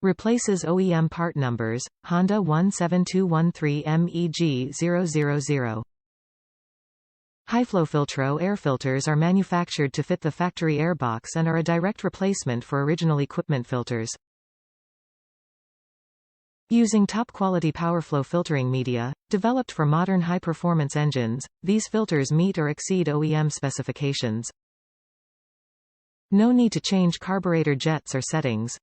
Replaces OEM part numbers, Honda 17213MEG000. Hiflofiltro air filters are manufactured to fit the factory airbox and are a direct replacement for original equipment filters. Using top-quality powerflow filtering media, developed for modern high-performance engines, these filters meet or exceed OEM specifications. No need to change carburetor jets or settings.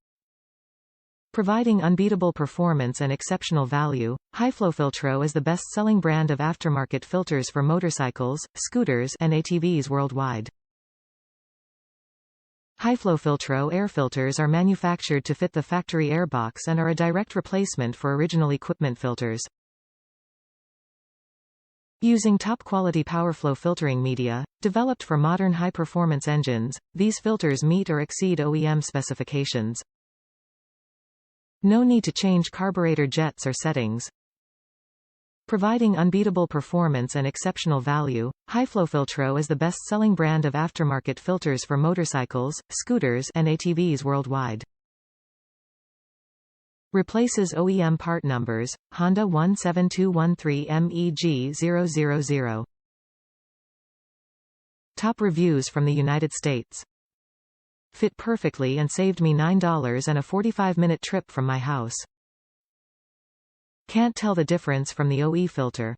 Providing unbeatable performance and exceptional value, Hiflofiltro is the best-selling brand of aftermarket filters for motorcycles, scooters, and ATVs worldwide. Hiflofiltro air filters are manufactured to fit the factory airbox and are a direct replacement for original equipment filters. Using top-quality powerflow filtering media, developed for modern high-performance engines, these filters meet or exceed OEM specifications. No need to change carburetor jets or settings. Providing unbeatable performance and exceptional value, Hiflofiltro is the best-selling brand of aftermarket filters for motorcycles, scooters, and ATVs worldwide. Replaces OEM part numbers, Honda 17213MEG000. Top reviews from the United States. Fit perfectly and saved me $9 and a 45-minute trip from my house. Can't tell the difference from the OE filter.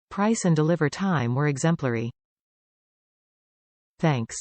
Price and deliver time were exemplary. Thanks.